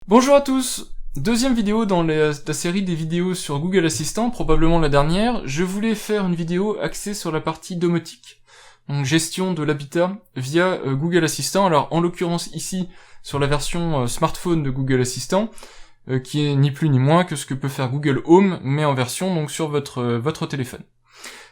Bonjour à tous. Deuxième vidéo dans la série des vidéos sur Google Assistant, probablement la dernière. Je voulais faire une vidéo axée sur la partie domotique, donc gestion de l'habitat via Google Assistant. Alors en l'occurrence ici sur la version smartphone de Google Assistant, qui est ni plus ni moins que ce que peut faire Google Home, mais en version donc sur votre téléphone.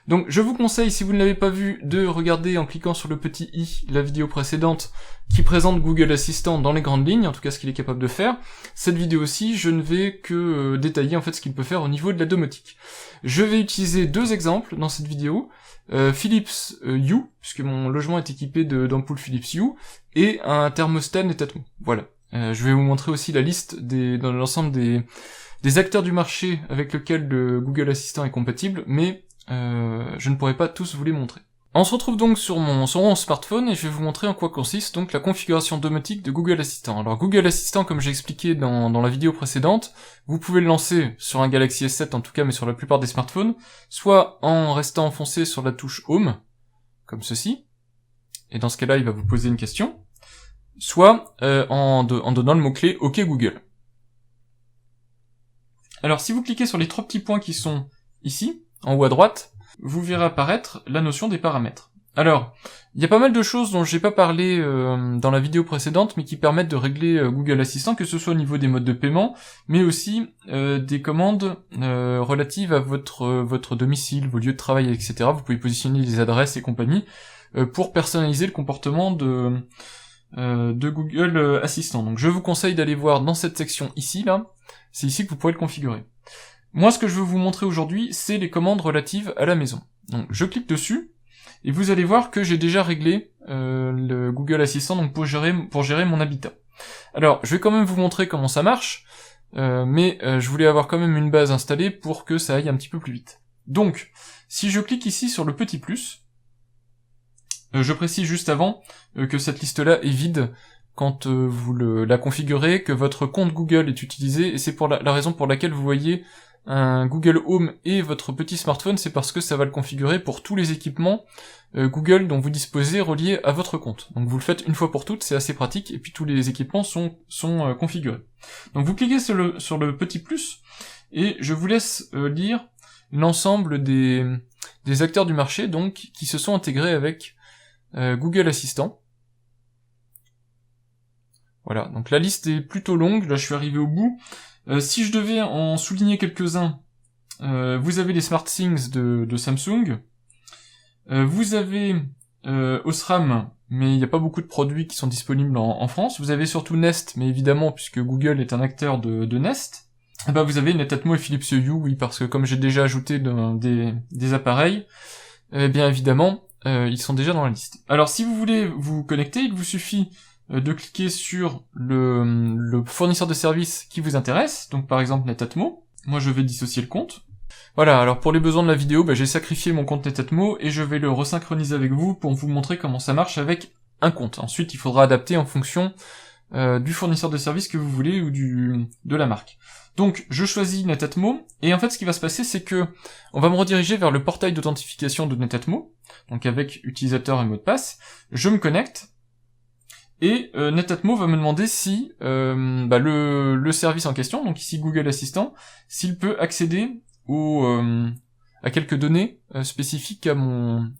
Donc je vous conseille, si vous ne l'avez pas vu, de regarder en cliquant sur le petit i la vidéo précédente qui présente Google Assistant dans les grandes lignes, en tout cas ce qu'il est capable de faire. Cette vidéo-ci, je ne vais que détailler en fait ce qu'il peut faire au niveau de la domotique. Je vais utiliser deux exemples dans cette vidéo, Philips Hue, puisque mon logement est équipé d'ampoules Philips Hue, et un thermostat Netatmo. Voilà. Je vais vous montrer aussi la liste dans l'ensemble des acteurs du marché avec lequel le Google Assistant est compatible, mais je ne pourrai pas tous vous les montrer. On se retrouve donc sur mon smartphone et je vais vous montrer en quoi consiste donc la configuration domotique de Google Assistant. Alors Google Assistant, comme j'ai expliqué dans la vidéo précédente, vous pouvez le lancer sur un Galaxy S7 en tout cas, mais sur la plupart des smartphones, soit en restant enfoncé sur la touche Home, comme ceci, et dans ce cas-là il va vous poser une question, soit en donnant le mot-clé OK Google. Alors si vous cliquez sur les trois petits points qui sont ici, en haut à droite, vous verrez apparaître la notion des paramètres. Alors, il y a pas mal de choses dont j'ai pas parlé dans la vidéo précédente, mais qui permettent de régler Google Assistant, que ce soit au niveau des modes de paiement, mais aussi des commandes relatives à votre domicile, vos lieux de travail, etc. Vous pouvez positionner les adresses et compagnie pour personnaliser le comportement de Google Assistant. Donc je vous conseille d'aller voir dans cette section ici, là, c'est ici que vous pourrez le configurer. Moi, ce que je veux vous montrer aujourd'hui, c'est les commandes relatives à la maison. Donc, je clique dessus, et vous allez voir que j'ai déjà réglé le Google Assistant donc pour gérer mon habitat. Alors, je vais quand même vous montrer comment ça marche, mais je voulais avoir quand même une base installée pour que ça aille un petit peu plus vite. Donc, si je clique ici sur le petit plus, je précise juste avant que cette liste-là est vide quand vous la configurez, que votre compte Google est utilisé, et c'est pour la raison pour laquelle vous voyez un Google Home et votre petit smartphone, c'est parce que ça va le configurer pour tous les équipements Google dont vous disposez reliés à votre compte. Donc vous le faites une fois pour toutes, c'est assez pratique, et puis tous les équipements sont configurés. Donc vous cliquez sur le petit plus, et je vous laisse lire l'ensemble des acteurs du marché donc qui se sont intégrés avec Google Assistant. Voilà, donc la liste est plutôt longue, là je suis arrivé au bout. Si je devais en souligner quelques-uns, vous avez les SmartThings de Samsung, vous avez Osram, mais il n'y a pas beaucoup de produits qui sont disponibles en France, vous avez surtout Nest, mais évidemment, puisque Google est un acteur de Nest, et ben vous avez Netatmo et Philips Hue, oui, parce que comme j'ai déjà ajouté des appareils, bien évidemment, ils sont déjà dans la liste. Alors si vous voulez vous connecter, il vous suffit de cliquer sur le fournisseur de services qui vous intéresse, donc par exemple Netatmo. Moi je vais dissocier le compte. Voilà, alors pour les besoins de la vidéo, j'ai sacrifié mon compte Netatmo et je vais le resynchroniser avec vous pour vous montrer comment ça marche avec un compte. Ensuite il faudra adapter en fonction du fournisseur de services que vous voulez ou de la marque. Donc je choisis Netatmo, et en fait ce qui va se passer c'est que on va me rediriger vers le portail d'authentification de Netatmo, donc avec utilisateur et mot de passe, je me connecte, et Netatmo va me demander si le service en question, donc ici Google Assistant, s'il peut accéder à quelques données spécifiques à mon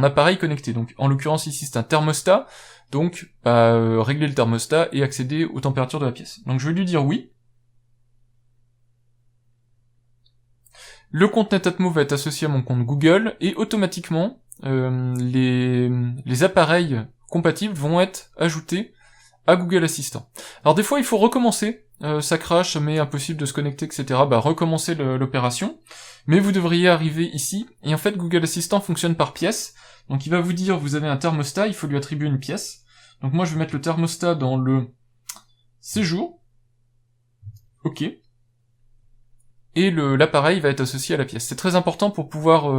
appareil connecté. Donc en l'occurrence ici c'est un thermostat, donc régler le thermostat et accéder aux températures de la pièce. Donc je vais lui dire oui. Le compte Netatmo va être associé à mon compte Google, et automatiquement les appareils compatibles vont être ajoutés à Google Assistant. Alors des fois il faut recommencer, ça crache, mais impossible de se connecter, etc. Recommencer l'opération, mais vous devriez arriver ici, et en fait Google Assistant fonctionne par pièce, donc il va vous dire vous avez un thermostat, il faut lui attribuer une pièce. Donc moi je vais mettre le thermostat dans le séjour, ok, et l'appareil va être associé à la pièce. C'est très important pour pouvoir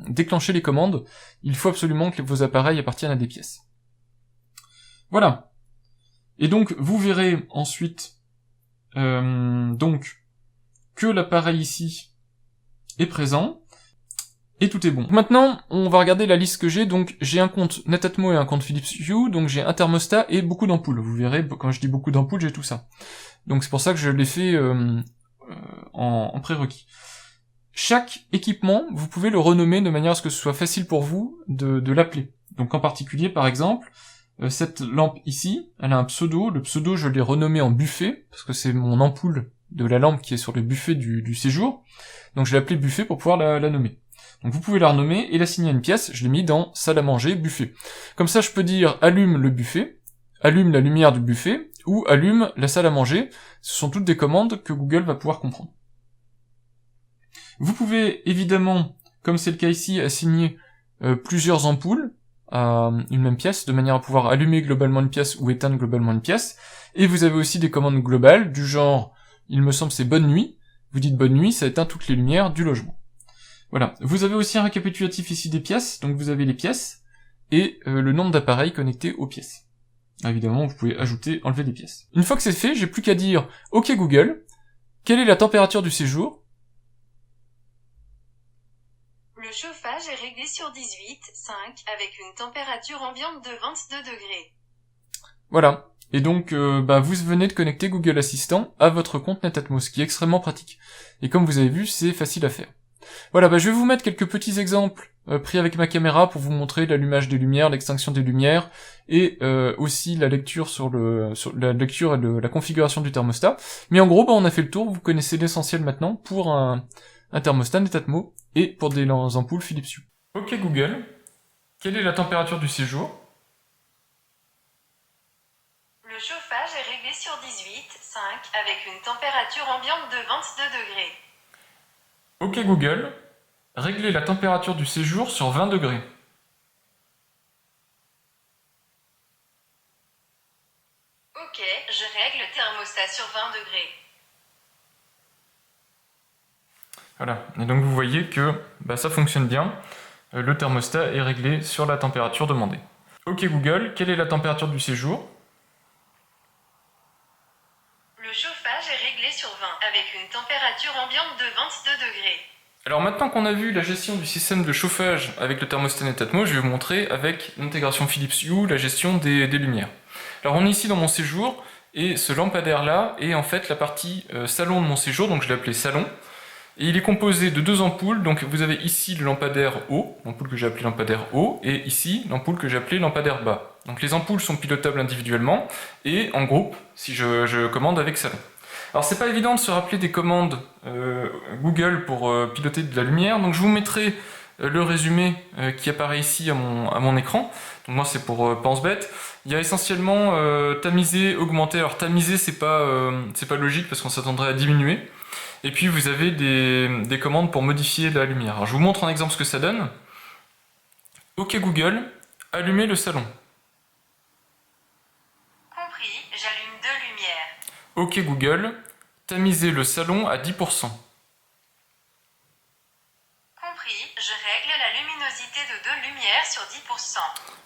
déclencher les commandes, il faut absolument que vos appareils appartiennent à des pièces. Voilà. Et donc vous verrez ensuite donc que l'appareil ici est présent, Et tout est bon. Maintenant, on va regarder la liste que j'ai. Donc, j'ai un compte Netatmo et un compte Philips Hue. Donc, j'ai un thermostat et beaucoup d'ampoules. Vous verrez, quand je dis beaucoup d'ampoules, j'ai tout ça. Donc, c'est pour ça que je l'ai fait en prérequis. Chaque équipement, vous pouvez le renommer de manière à ce que ce soit facile pour vous de l'appeler. Donc, en particulier, par exemple, cette lampe ici, elle a un pseudo. Le pseudo, je l'ai renommé en buffet, parce que c'est mon ampoule de la lampe qui est sur le buffet du séjour. Donc, je l'ai appelé buffet pour pouvoir la nommer. Donc vous pouvez la renommer et l'assigner à une pièce, je l'ai mis dans salle à manger, buffet. Comme ça je peux dire allume le buffet, allume la lumière du buffet, ou allume la salle à manger. Ce sont toutes des commandes que Google va pouvoir comprendre. Vous pouvez évidemment, comme c'est le cas ici, assigner plusieurs ampoules à une même pièce, de manière à pouvoir allumer globalement une pièce ou éteindre globalement une pièce. Et vous avez aussi des commandes globales, du genre, il me semble c'est bonne nuit, vous dites bonne nuit, ça éteint toutes les lumières du logement. Voilà, vous avez aussi un récapitulatif ici des pièces, donc vous avez les pièces, et le nombre d'appareils connectés aux pièces. Évidemment, vous pouvez ajouter, enlever des pièces. Une fois que c'est fait, j'ai plus qu'à dire « Ok Google, quelle est la température du séjour ?» Le chauffage est réglé sur 18,5 avec une température ambiante de 22 degrés. Voilà, et donc vous venez de connecter Google Assistant à votre compte Netatmo, ce qui est extrêmement pratique. Et comme vous avez vu, c'est facile à faire. Voilà, je vais vous mettre quelques petits exemples pris avec ma caméra pour vous montrer l'allumage des lumières, l'extinction des lumières, et aussi la lecture sur la lecture et la configuration du thermostat. Mais en gros, on a fait le tour, vous connaissez l'essentiel maintenant pour un thermostat Netatmo et pour des ampoules Philips Hue. Ok Google, quelle est la température du séjour ? Le chauffage est réglé sur 18,5 avec une température ambiante de 22 degrés. Ok Google, réglez la température du séjour sur 20 degrés. Ok, je règle le thermostat sur 20 degrés. Voilà, et donc vous voyez que ça fonctionne bien. Le thermostat est réglé sur la température demandée. Ok Google, quelle est la température du séjour ? Le chauffage est réglé sur 20 avec une température ambiante de 22 degrés. Alors maintenant qu'on a vu la gestion du système de chauffage avec le thermostat Netatmo, je vais vous montrer avec l'intégration Philips Hue la gestion des lumières. Alors on est ici dans mon séjour, et ce lampadaire là est en fait la partie salon de mon séjour, donc je l'ai appelé salon. Et il est composé de deux ampoules, donc vous avez ici le lampadaire haut, l'ampoule que j'ai appelé lampadaire haut, et ici l'ampoule que j'ai appelé lampadaire bas. Donc les ampoules sont pilotables individuellement, et en groupe, si je commande avec salon. Alors c'est pas évident de se rappeler des commandes Google pour piloter de la lumière, donc je vous mettrai le résumé qui apparaît ici à mon écran. Donc moi c'est pour pense-bête. Il y a essentiellement tamiser, augmenter. Alors tamiser c'est pas logique parce qu'on s'attendrait à diminuer. Et puis vous avez des commandes pour modifier la lumière. Alors je vous montre en exemple ce que ça donne. Ok Google, allumez le salon. Compris, j'allume 2 lumières. Ok Google, tamisez le salon à 10%. Compris, je règle la luminosité de 2 lumières sur 10%.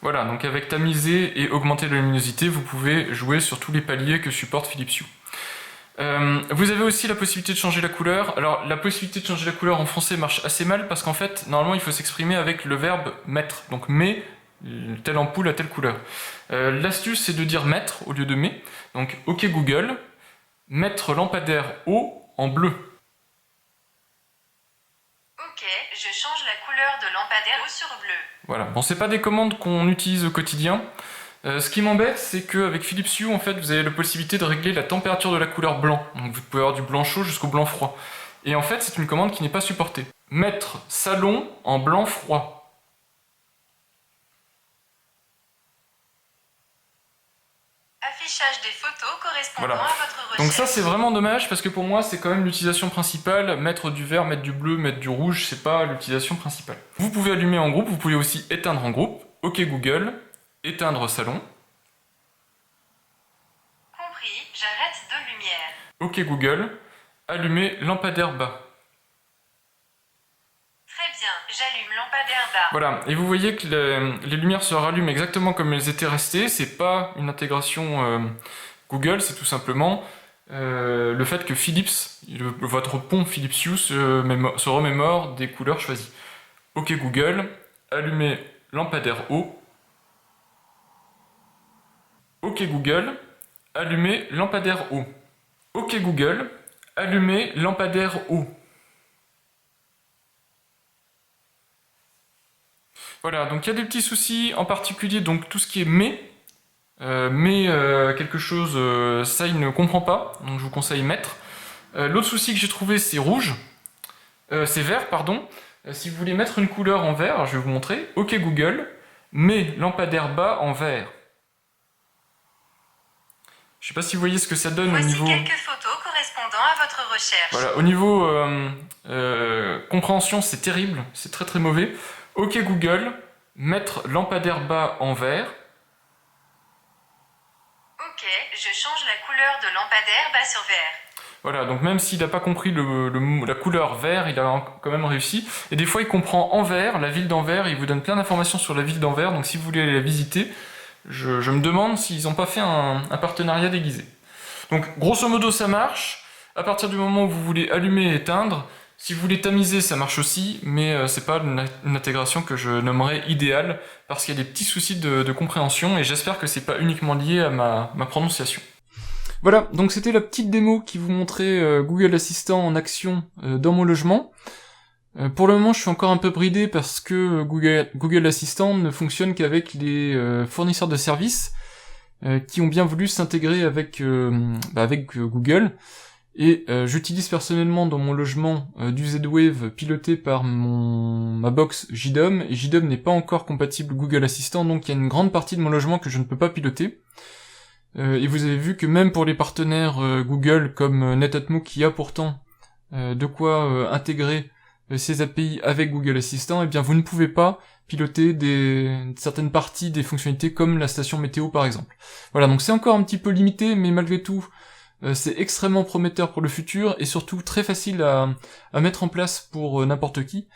Voilà, donc avec tamiser et augmenter la luminosité, vous pouvez jouer sur tous les paliers que supporte Philips Hue. Vous avez aussi la possibilité de changer la couleur. Alors la possibilité de changer la couleur en français marche assez mal parce qu'en fait, normalement il faut s'exprimer avec le verbe mettre. Donc mets telle ampoule à telle couleur. L'astuce c'est de dire mettre au lieu de mets. Donc ok Google, mettre lampadaire haut en bleu. Ok, je change la couleur de lampadaire haut sur bleu. Voilà, bon c'est pas des commandes qu'on utilise au quotidien. Ce qui m'embête, c'est qu'avec Philips Hue, en fait, vous avez la possibilité de régler la température de la couleur blanc. Donc vous pouvez avoir du blanc chaud jusqu'au blanc froid. Et en fait, c'est une commande qui n'est pas supportée. Mettre salon en blanc froid. Affichage des photos correspondant Voilà. à votre recherche. Donc ça, c'est vraiment dommage, parce que pour moi, c'est quand même l'utilisation principale. Mettre du vert, mettre du bleu, mettre du rouge, c'est pas l'utilisation principale. Vous pouvez allumer en groupe, vous pouvez aussi éteindre en groupe. Ok Google, éteindre salon. Compris, j'arrête 2 lumières. Ok Google, allumer lampadaire bas. Très bien, j'allume lampadaire bas. Voilà, et vous voyez que les lumières se rallument exactement comme elles étaient restées. C'est pas une intégration Google, c'est tout simplement le fait que Philips, votre pont Philips Hue se remémore des couleurs choisies. OK Google, allumer lampadaire haut. OK Google, allumer lampadaire haut. OK Google, allumer lampadaire haut. Voilà, donc il y a des petits soucis, en particulier donc tout ce qui est quelque chose, ça il ne comprend pas, donc je vous conseille mettre. L'autre souci que j'ai trouvé c'est rouge, c'est vert pardon. Si vous voulez mettre une couleur en vert, je vais vous montrer. OK Google, mets lampadaire bas en vert. Je sais pas si vous voyez ce que ça donne. Voici au niveau... quelques photos correspondant à votre recherche. Voilà, au niveau compréhension, c'est terrible, c'est très très mauvais. OK Google, mettre lampadaire bas en vert. Ok, je change la couleur de lampadaire bas sur vert. Voilà, donc même s'il n'a pas compris la couleur vert, il a quand même réussi. Et des fois, il comprend Anvers, la ville d'Anvers, il vous donne plein d'informations sur la ville d'Anvers, donc si vous voulez aller la visiter, je me demande s'ils n'ont pas fait un partenariat déguisé. Donc, grosso modo, ça marche. À partir du moment où vous voulez allumer et éteindre, si vous voulez tamiser, ça marche aussi, mais c'est pas une intégration que je nommerais idéale, parce qu'il y a des petits soucis de compréhension, et j'espère que c'est pas uniquement lié à ma prononciation. Voilà, donc c'était la petite démo qui vous montrait Google Assistant en action dans mon logement. Pour le moment, je suis encore un peu bridé parce que Google Assistant ne fonctionne qu'avec les fournisseurs de services qui ont bien voulu s'intégrer avec Google. Et j'utilise personnellement dans mon logement du Z-Wave piloté par ma box JDOM, et JDOM n'est pas encore compatible Google Assistant, donc il y a une grande partie de mon logement que je ne peux pas piloter. Et vous avez vu que même pour les partenaires Google comme Netatmo qui a pourtant de quoi intégrer ces API avec Google Assistant, eh bien vous ne pouvez pas piloter certaines parties des fonctionnalités comme la station météo par exemple. Voilà, donc c'est encore un petit peu limité, mais malgré tout c'est extrêmement prometteur pour le futur et surtout très facile à mettre en place pour n'importe qui.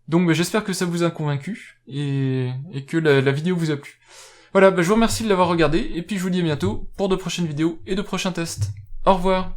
Donc j'espère que ça vous a convaincu et que la vidéo vous a plu. Voilà, je vous remercie de l'avoir regardé, et puis je vous dis à bientôt pour de prochaines vidéos et de prochains tests. Au revoir.